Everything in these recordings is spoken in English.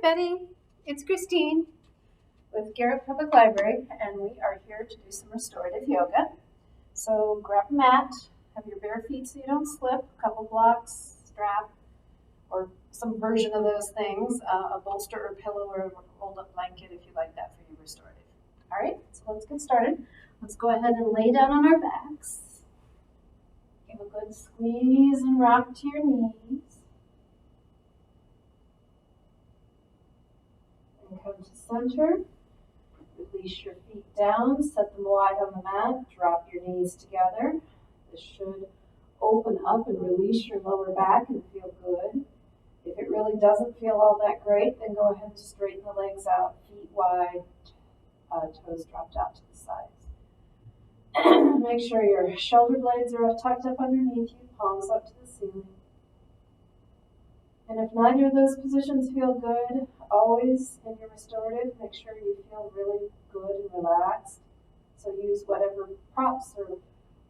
Betty. It's Christine with Garrett Public Library, and we are here to do some restorative yoga. So grab a mat, have your bare feet so you don't slip, a couple blocks, strap, or some version of those things, a bolster or pillow or a rolled up blanket if you like that for your restorative. All right, so let's get started. Let's go ahead and lay down on our backs. Give a good squeeze and rock to your knees. And come to center. Release your feet down, set them wide on the mat, drop your knees together. This should open up and release your lower back and feel good. If it really doesn't feel all that great, then go ahead and straighten the legs out, feet wide, toes dropped out to the sides. Make sure your shoulder blades are tucked up underneath you, palms up to the ceiling. And if neither of those positions feel good, always in your restorative, make sure you feel really good and relaxed. So use whatever props or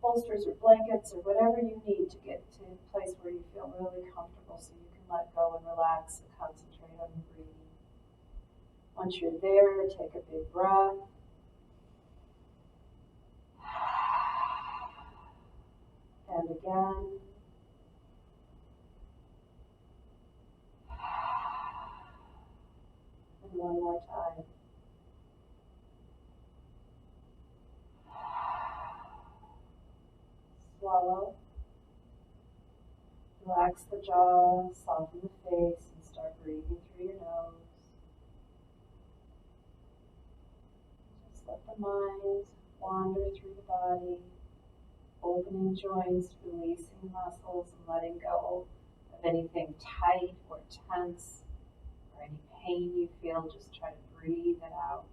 bolsters or blankets or whatever you need to get to a place where you feel really comfortable so you can let go and relax and concentrate on your breathing. Once you're there, take a big breath. And again. And one more time. Swallow. Relax the jaw, soften the face, and start breathing through your nose. Just let the mind wander through the body, opening joints, releasing muscles, and letting go of anything tight or tense or any pain you feel. Just try to breathe it out.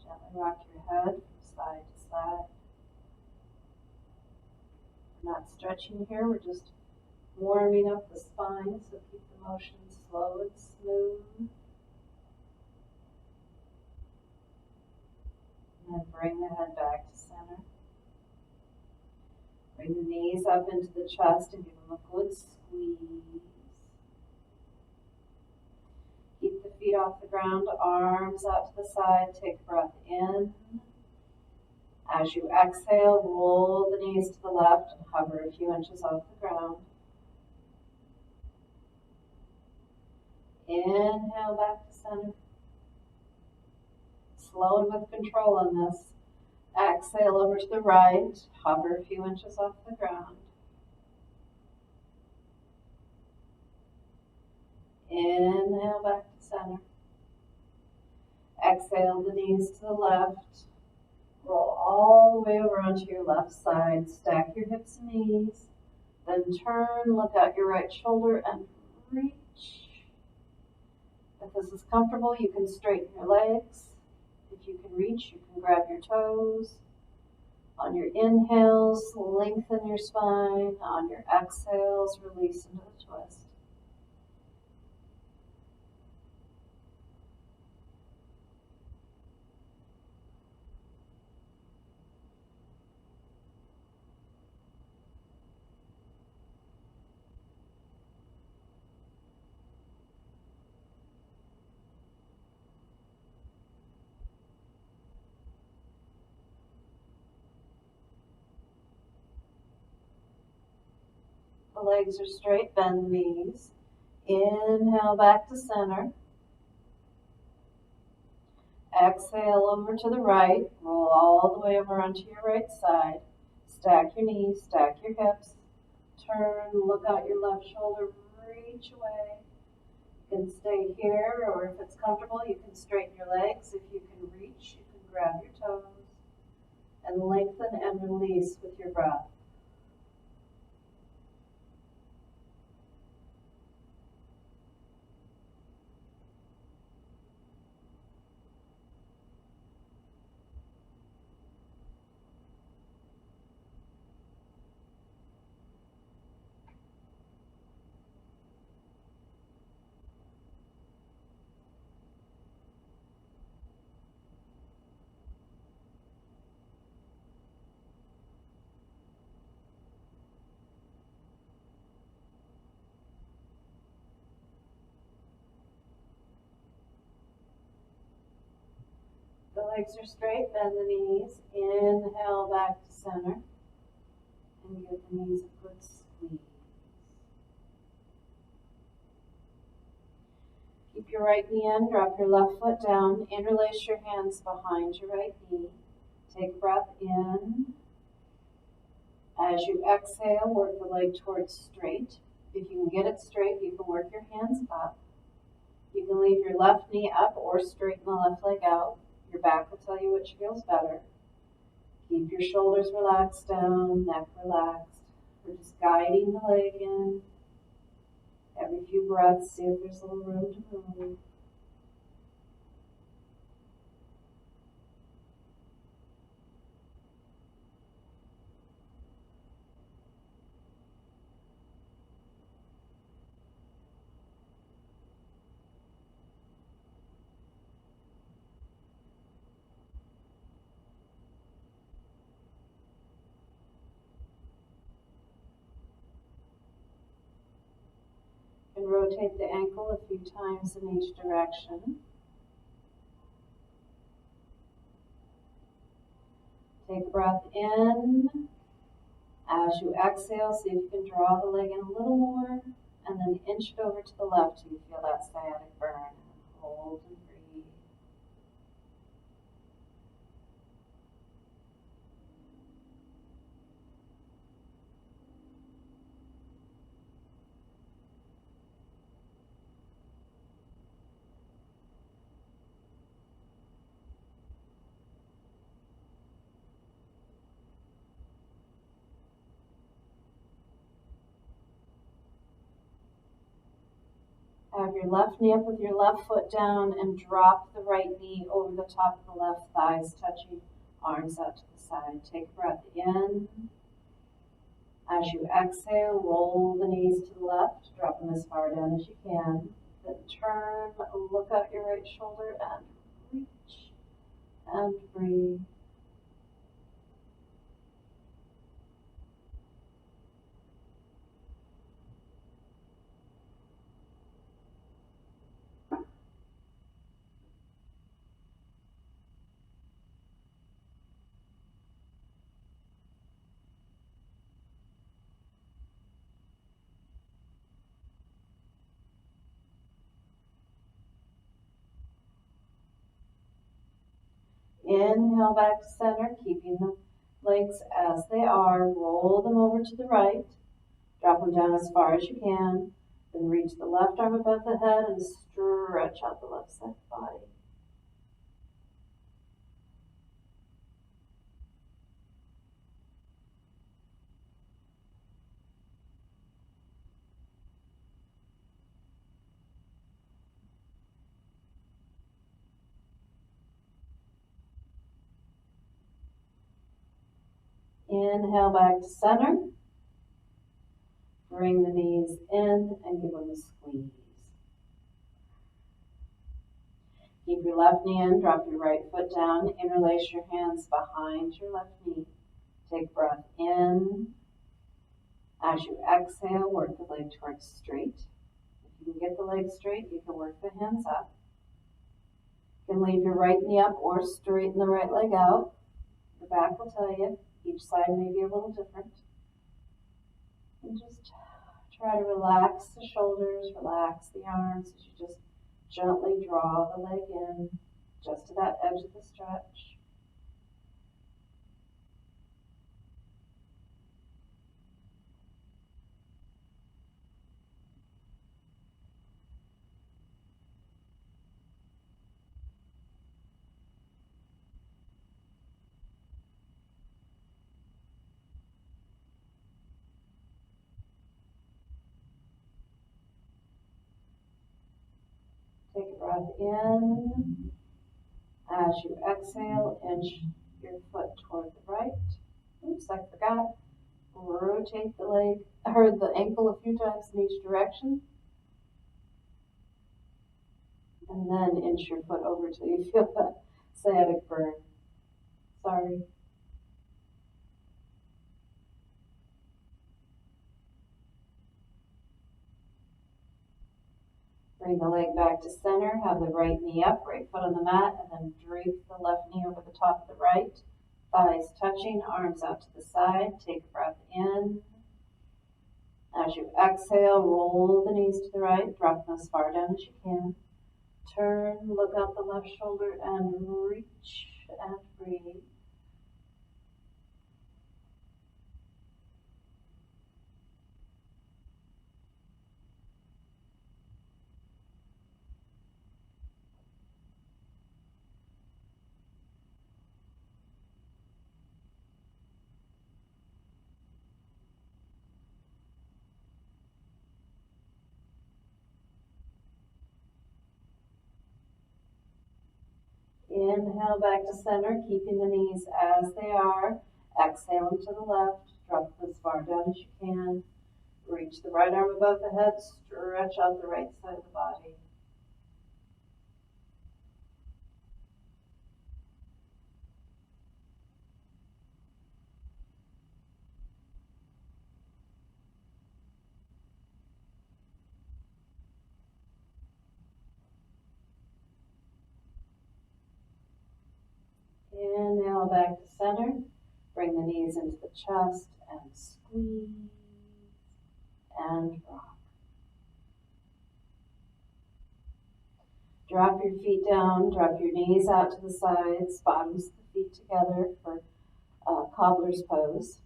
Gently rock your head from side to side. We're not stretching here, we're just warming up the spine, so keep the motion slow and smooth. And then bring the head back to center. Bring the knees up into the chest and give them a good squeeze. Keep the feet off the ground, arms out to the side. Take a breath in. As you exhale, roll the knees to the left and hover a few inches off the ground. Inhale back to center. Slow and with control on this. Exhale over to the right, hover a few inches off the ground. Inhale back to center. Exhale the knees to the left. Roll all the way over onto your left side. Stack your hips and knees. Then turn, look out your right shoulder and reach. If this is comfortable, you can straighten your legs. If you can reach, you can grab your toes. On your inhales, lengthen your spine. On your exhales, release into the twist. The legs are straight, bend the knees. Inhale back to center. Exhale over to the right. Roll all the way over onto your right side. Stack your knees, stack your hips. Turn, look out your left shoulder, reach away. You can stay here, or if it's comfortable, you can straighten your legs. If you can reach, you can grab your toes. And lengthen and release with your breath. Legs are straight, bend the knees. Inhale back to center. And give the knees a good squeeze. Keep your right knee in, drop your left foot down, interlace your hands behind your right knee. Take a breath in. As you exhale, work the leg towards straight. If you can get it straight, you can work your hands up. You can leave your left knee up or straighten the left leg out. Your back will tell you which feels better. Keep your shoulders relaxed down, neck relaxed. We're just guiding the leg in. Every few breaths, see if there's a little room to move. And rotate the ankle a few times in each direction. Take a breath in. As you exhale, see if you can draw the leg in a little more, and then inch it over to the left till you feel that sciatic burn. And hold and breathe. Have your left knee up with your left foot down and drop the right knee over the top of the left thighs, touching arms out to the side. Take a breath in. As you exhale, roll the knees to the left, drop them as far down as you can. Then turn, look out your right shoulder and reach and breathe. Inhale back to center, keeping the legs as they are. Roll them over to the right. Drop them down as far as you can. Then reach the left arm above the head and stretch out the left side body. Inhale back to center. Bring the knees in and give them a squeeze. Keep your left knee in, drop your right foot down, interlace your hands behind your left knee. Take a breath in. As you exhale, work the leg towards straight. If you can get the leg straight, you can work the hands up. You can leave your right knee up or straighten the right leg out. The back will tell you. Each side may be a little different. And just try to relax the shoulders, relax the arms as you just gently draw the leg in just to that edge of the stretch. Take a breath in. As you exhale, inch your foot toward the right. Oops, I forgot. Rotate the leg or the ankle a few times in each direction. And then inch your foot over till you feel that sciatic burn. Sorry. Bring the leg back to center, have the right knee up, right foot on the mat, and then drape the left knee over the top of the right. Thighs touching, arms out to the side. Take a breath in. As you exhale, roll the knees to the right, drop them as far down as you can. Turn, look out the left shoulder, and reach and breathe. Inhale back to center, keeping the knees as they are. Exhaling to the left, drop them as far down as you can. Reach the right arm above the head, stretch out the right side of the body. Inhale back to center. Bring the knees into the chest and squeeze and rock. Drop your feet down, drop your knees out to the sides, bottoms of the feet together for Cobbler's pose.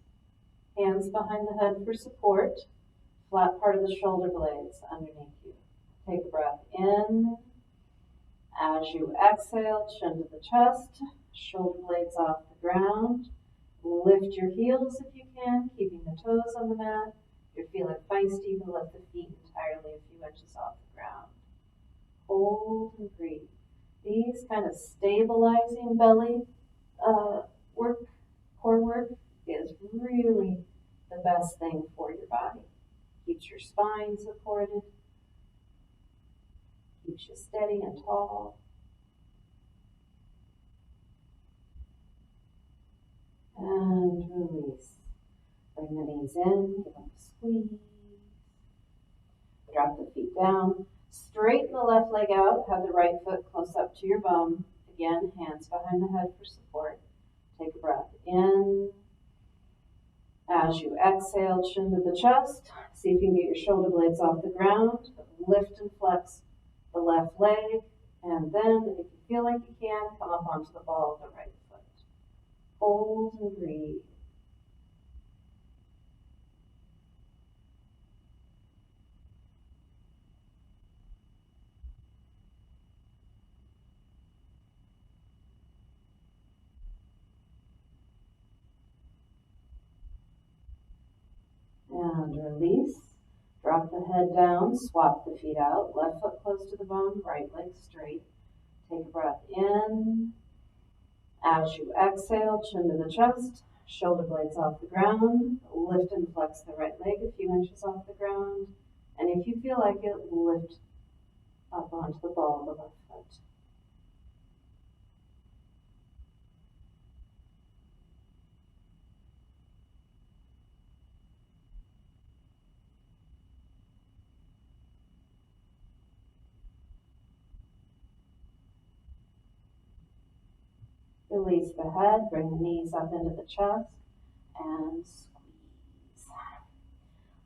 Hands behind the head for support. Flat part of the shoulder blades underneath you. Take a breath in. As you exhale, chin to the chest, shoulder blades off the ground. Lift your heels if you can, keeping the toes on the mat. If you're feeling feisty, you can lift the feet entirely a few inches off the ground. Hold and breathe. These kind of stabilizing belly core work is really the best thing for your body. Keeps your spine supported, keeps you steady and tall. And release. Bring the knees in, give them a squeeze. Drop the feet down. Straighten the left leg out. Have the right foot close up to your bum. Again, hands behind the head for support. Take a breath in. As you exhale, chin to the chest. See if you can get your shoulder blades off the ground. Lift and flex the left leg. And then, if you feel like you can, come up onto the ball of the right foot. Hold and breathe. And release. Drop the head down, swap the feet out. Left foot close to the bone, right leg straight. Take a breath in. As you exhale, chin to the chest, shoulder blades off the ground. Lift and flex the right leg a few inches off the ground. And if you feel like it, lift up onto the ball of the left foot. Release the head, bring the knees up into the chest, and squeeze.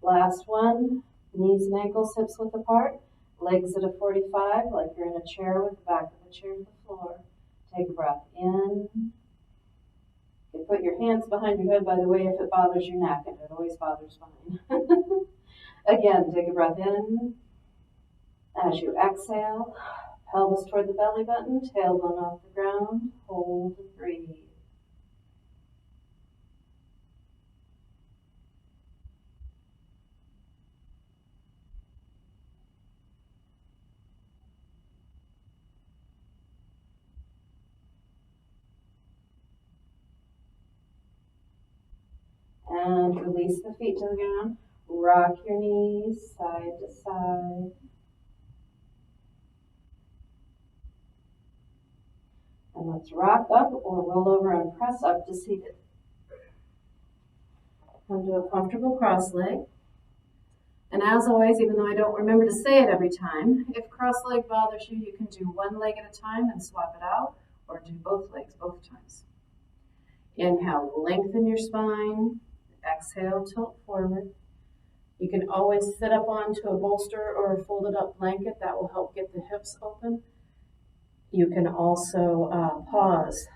Last one, knees and ankles hips width apart, legs at a 45, like you're in a chair with the back of the chair to the floor. Take a breath in. You can put your hands behind your head, by the way, if it bothers your neck, and it always bothers mine. Again, take a breath in. As you exhale, pelvis toward the belly button, tailbone off the ground, hold and breathe. And release the feet to the ground. Rock your knees side to side. And let's rock up or roll over and press up to seated. Come to a comfortable cross leg. And as always, even though I don't remember to say it every time, if cross leg bothers you, you can do one leg at a time and swap it out, or do both legs both times. Inhale, lengthen your spine. Exhale, tilt forward. You can always sit up onto a bolster or a folded up blanket. That will help get the hips open. You can also pause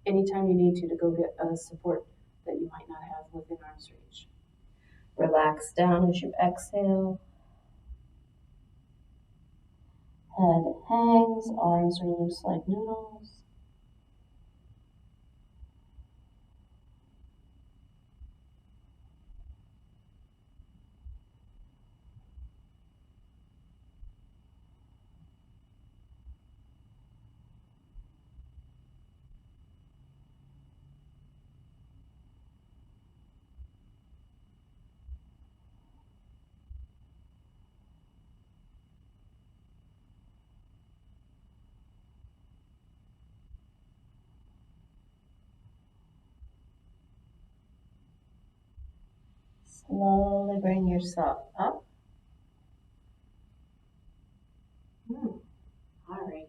anytime you need to go get a support that you might not have within arm's reach. Relax down as you exhale. Head hangs, arms are loose like noodles. Slowly bring yourself up. Alright.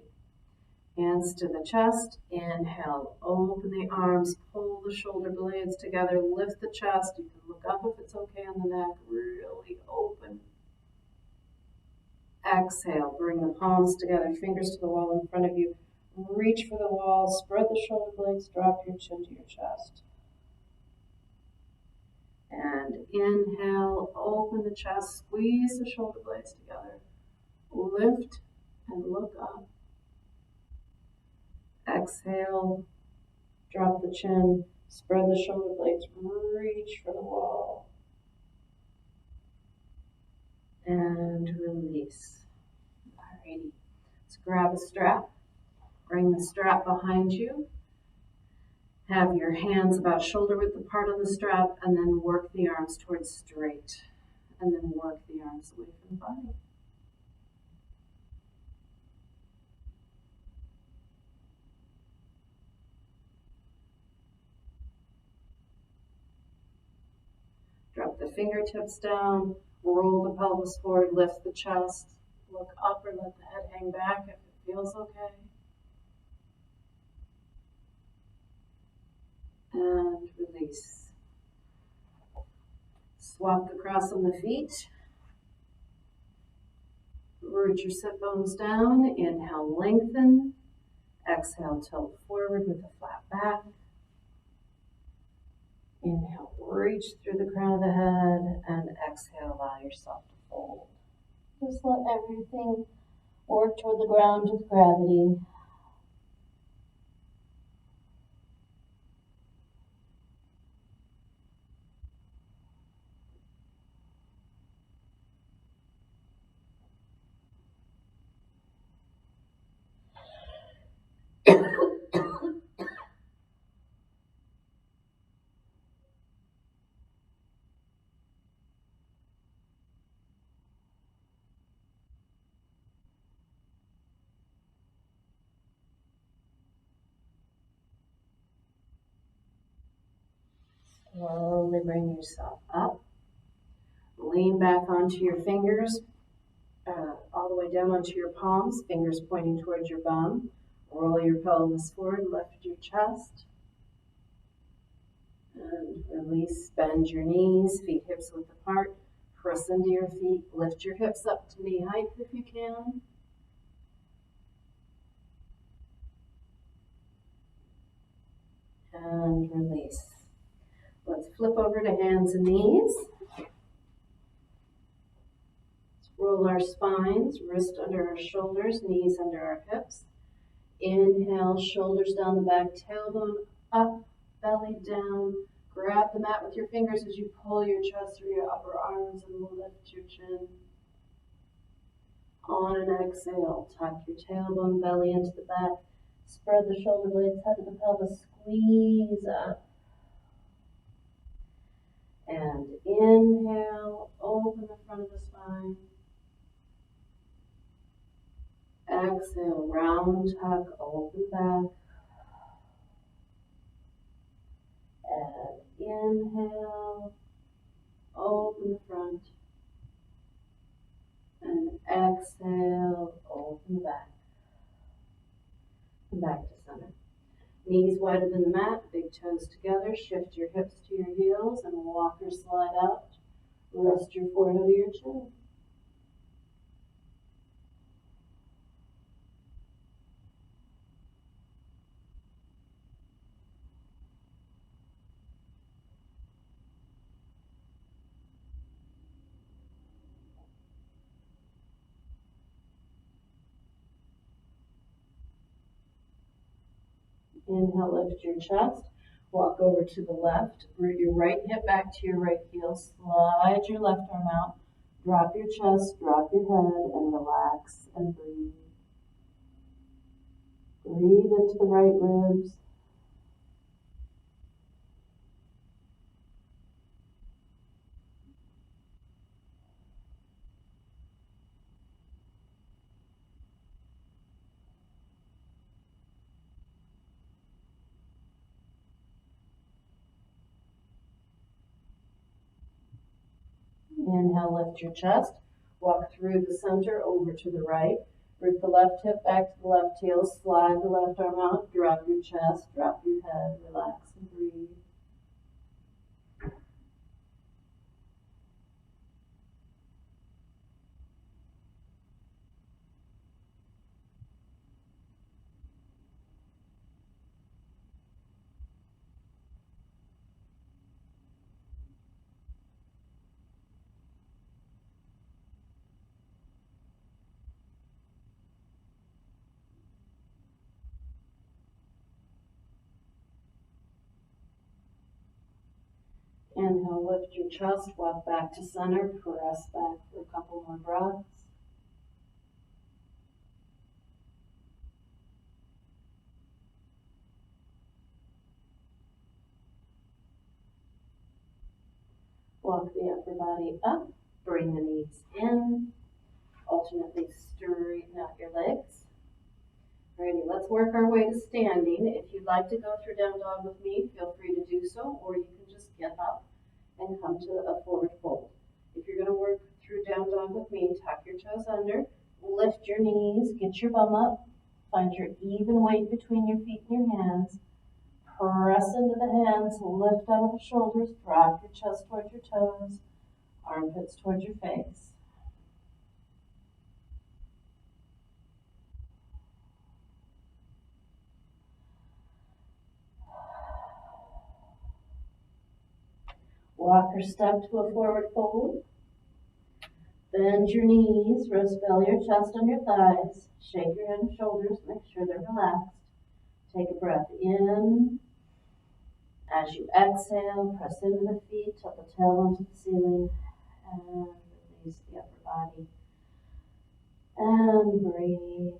Hands to the chest. Inhale, open the arms, pull the shoulder blades together, lift the chest. You can look up if it's okay on the neck, really open. Exhale, bring the palms together, fingers to the wall in front of you. Reach for the wall, spread the shoulder blades, drop your chin to your chest. And inhale, open the chest, squeeze the shoulder blades together. Lift and look up. Exhale, drop the chin, spread the shoulder blades, reach for the wall. And release. Alrighty. Let's grab a strap. Bring the strap behind you. Have your hands about shoulder width apart on the strap, and then work the arms towards straight. And then work the arms away from the body. Drop the fingertips down, roll the pelvis forward, lift the chest, look up or let the head hang back if it feels okay. And release. Swap the cross on the feet. Root your sit bones down. Inhale, lengthen. Exhale, tilt forward with a flat back. Inhale, reach through the crown of the head, and exhale, allow yourself to fold. Just let everything work toward the ground with gravity. Slowly bring yourself up. Lean back onto your fingers, all the way down onto your palms, fingers pointing towards your bum. Roll your pelvis forward, lift your chest. And release, bend your knees, feet hips width apart. Press into your feet, lift your hips up to knee height if you can. And release. Let's flip over to hands and knees. Let's roll our spines, wrist under our shoulders, knees under our hips. Inhale, shoulders down the back, tailbone up, belly down. Grab the mat with your fingers as you pull your chest through your upper arms and lift your chin. On an exhale, tuck your tailbone, belly into the back. Spread the shoulder blades, head to the pelvis, squeeze up. And inhale, open the front of the spine. Exhale, round tuck, open back. And inhale, open the front. back to center. Knees wider than the mat, big toes together. Shift your hips to your heels and walk or slide out. Rest your forehead to your chin. Inhale, lift your chest. Walk over to the left. Root your right hip back to your right heel. Slide your left arm out. Drop your chest, drop your head, and relax and breathe. Breathe into the right ribs. Inhale, lift your chest. Walk through the center over to the right. Root the left hip back to the left heel. Slide the left arm out. Drop your chest, drop your head. Relax and breathe. Inhale, lift your chest, walk back to center, press back for a couple more breaths. Walk the upper body up, bring the knees in, alternately straighten out your legs. Alrighty, let's work our way to standing. If you'd like to go through down dog with me, feel free to do so, or you can just get up and come to a forward fold. If you're going to work through down dog with me, tuck your toes under, lift your knees, get your bum up, find your even weight between your feet and your hands, press into the hands, lift out of the shoulders, drop your chest towards your toes, armpits towards your face. Walk or step to a forward fold. Bend your knees, rest belly or chest on your thighs. Shake your head and shoulders, make sure they're relaxed. Take a breath in. As you exhale, press into the feet, tilt the tailbone to the ceiling, and release the upper body. And breathe.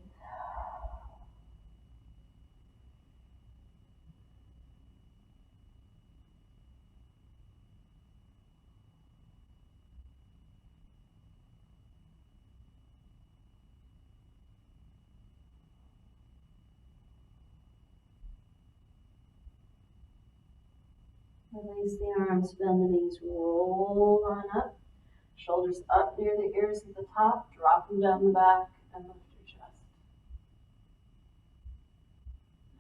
Release the arms, bend the knees, roll on up. Shoulders up near the ears at the top, drop them down the back, and lift your chest.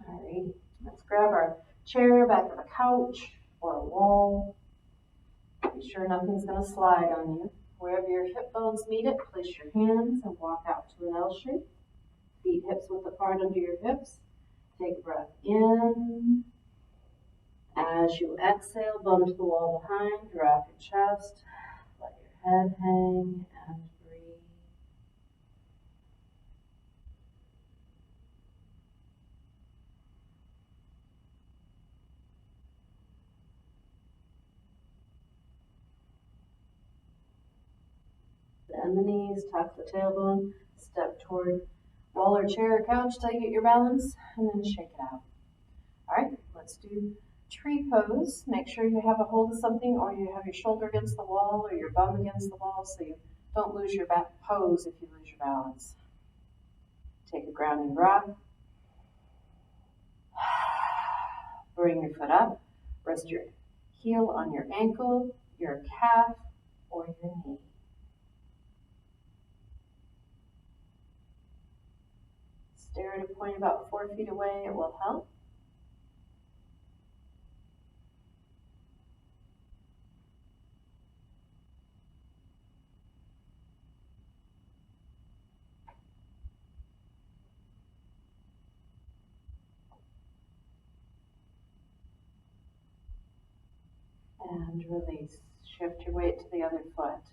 Alright, let's grab our chair, back of a couch, or a wall. Be sure nothing's going to slide on you. Wherever your hip bones meet it, place your hands and walk out to an L shape. Feet hips width apart under your hips. Take a breath in. As you exhale, bum to the wall behind, drop your chest, let your head hang, and breathe. Bend the knees, tuck the tailbone, step toward wall or chair or couch till you get your balance, and then shake it out. All right, let's do tree pose. Make sure you have a hold of something, or you have your shoulder against the wall or your bum against the wall so you don't lose your back pose if you lose your balance. Take a grounding breath. Bring your foot up. Rest your heel on your ankle, your calf, or your knee. Stare at a point about 4 feet away, it will help. And release. Shift your weight to the other foot.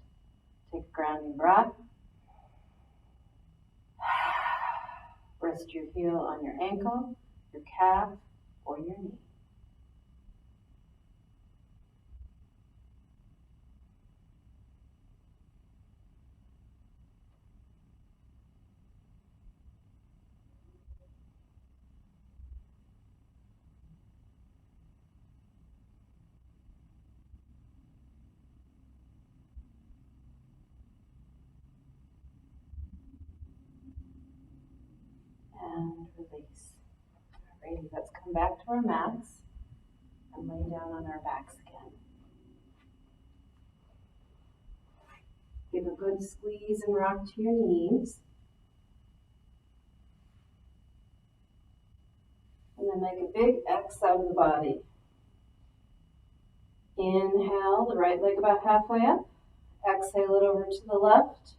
Take a grounding breath. Rest your heel on your ankle, your calf, or your knee. And release. Alrighty, let's come back to our mats and lay down on our backs again. Give a good squeeze and rock to your knees. And then make a big X out of the body. Inhale the right leg about halfway up. Exhale it over to the left.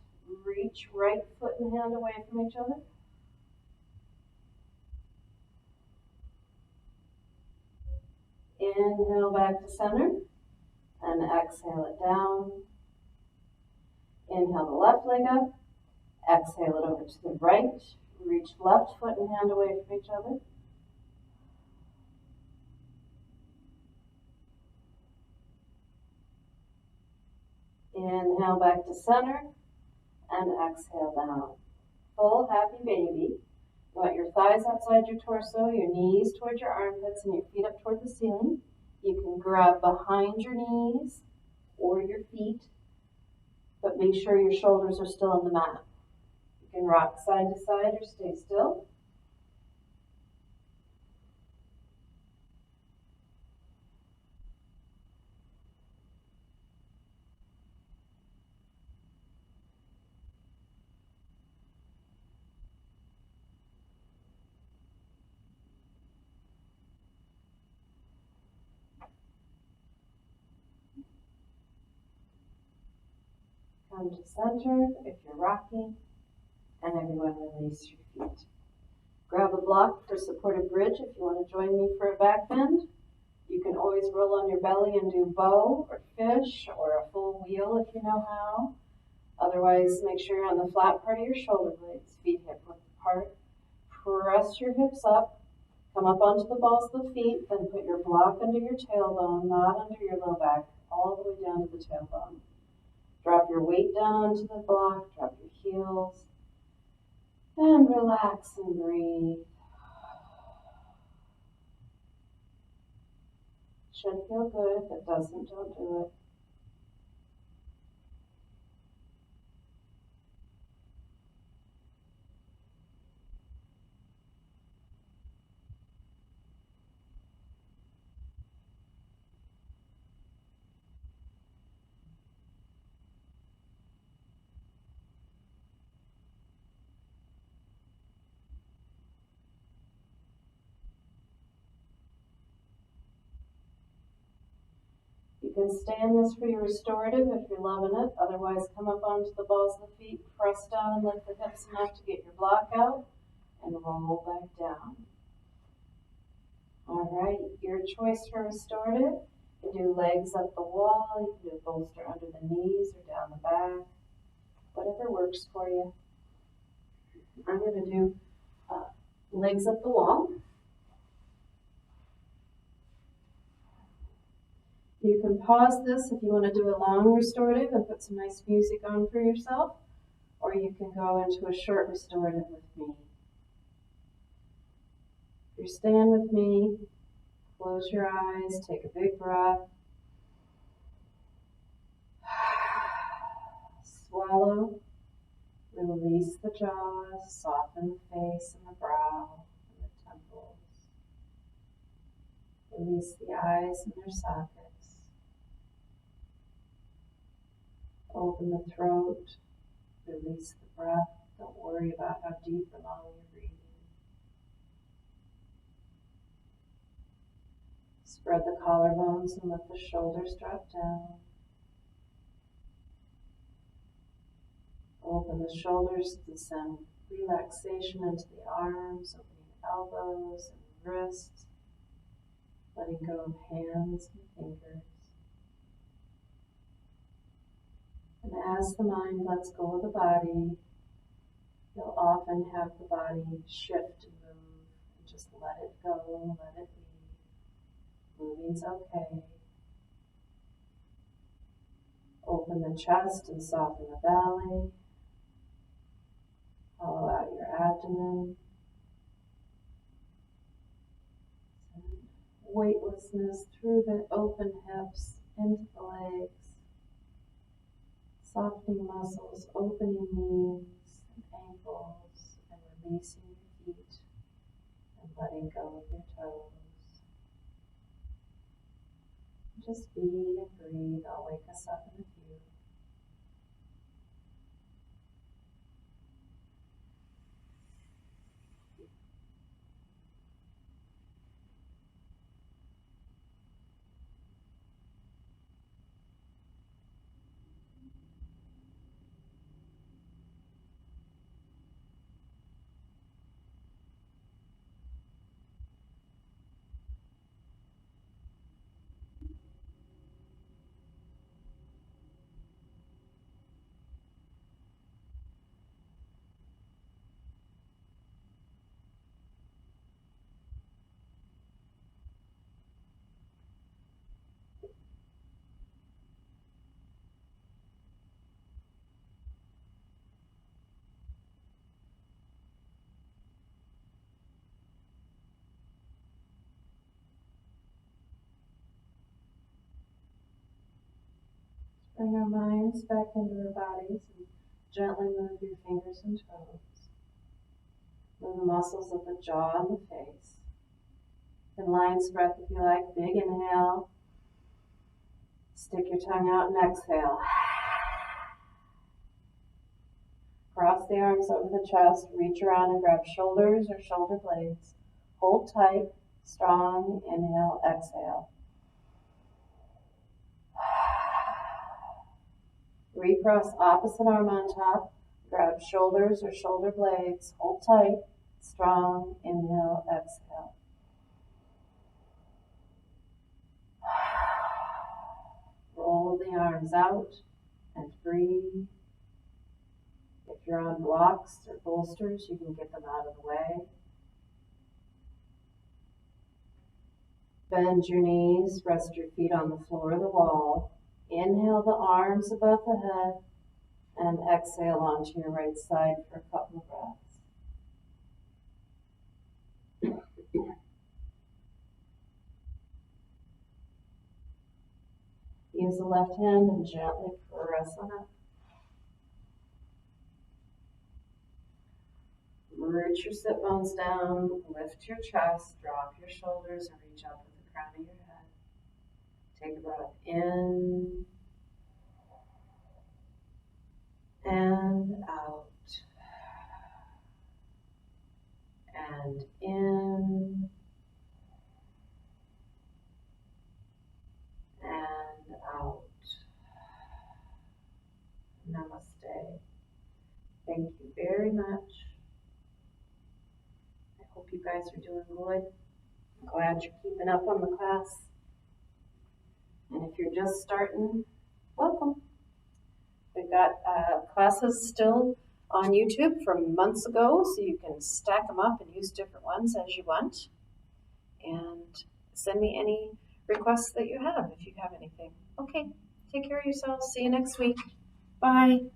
Reach right foot and hand away from each other. Inhale back to center and exhale it down. Inhale the left leg up. Exhale it over to the right. Reach left foot and hand away from each other. Inhale back to center and exhale down. Full happy baby. You want your thighs outside your torso, your knees towards your armpits, and your feet up toward the ceiling. You can grab behind your knees or your feet, but make sure your shoulders are still on the mat. You can rock side to side or stay still. Come to center if you're rocking, and everyone release your feet. Grab a block for supported bridge if you want to join me for a back bend. You can always roll on your belly and do bow or fish or a full wheel if you know how. Otherwise, make sure you're on the flat part of your shoulder blades, feet hip width apart. Press your hips up, come up onto the balls of the feet, then put your block under your tailbone, not under your low back, all the way down to the tailbone. Drop your weight down onto the block, drop your heels, and relax and breathe. Should feel good. If it doesn't, don't do it. You can stay in this for your restorative if you're loving it. Otherwise, come up onto the balls of the feet, press down and lift the hips enough to get your block out, and roll back down. All right, your choice for restorative. You can do legs up the wall, you can do bolster under the knees or down the back, whatever works for you. I'm going to do legs up the wall. You can pause this if you want to do a long restorative and put some nice music on for yourself, or you can go into a short restorative with me. If you're staying with me, close your eyes, take a big breath. Swallow, release the jaws, soften the face and the brow and the temples. Release the eyes and their sockets. Open the throat, release the breath. Don't worry about how deep or long you're breathing. Spread the collarbones and let the shoulders drop down. Open the shoulders to send relaxation into the arms, opening elbows and wrists, letting go of hands and fingers. And as the mind lets go of the body, you'll often have the body shift and move, and just let it go, let it be. Moving's okay. Open the chest and soften the belly. Hollow out your abdomen. Send weightlessness through the open hips, into the legs. Softening muscles, opening knees and ankles, and releasing your feet and letting go of your toes. Just be and breathe. I'll wake us up in a few. Bring our minds back into our bodies and gently move your fingers and toes. Move the muscles of the jaw and the face. And lion's breath if you like. Big inhale. Stick your tongue out and exhale. Cross the arms over the chest. Reach around and grab shoulders or shoulder blades. Hold tight. Strong. Inhale. Exhale. Recross opposite arm on top. Grab shoulders or shoulder blades. Hold tight. Strong. Inhale. Exhale. Roll the arms out and breathe. If you're on blocks or bolsters, you can get them out of the way. Bend your knees. Rest your feet on the floor or the wall. Inhale the arms above the head and exhale onto your right side for a couple of breaths. Use the left hand and gently press on up. Root your sit bones down, lift your chest, drop your shoulders, and reach up with the crown of your head. Take a breath in and out. And in and out. Namaste. Thank you very much. I hope you guys are doing good. I'm glad you're keeping up on the class. And if you're just starting, welcome. We've got classes still on YouTube from months ago, so you can stack them up and use different ones as you want. And send me any requests that you have if you have anything. Okay, take care of yourselves. See you next week. Bye.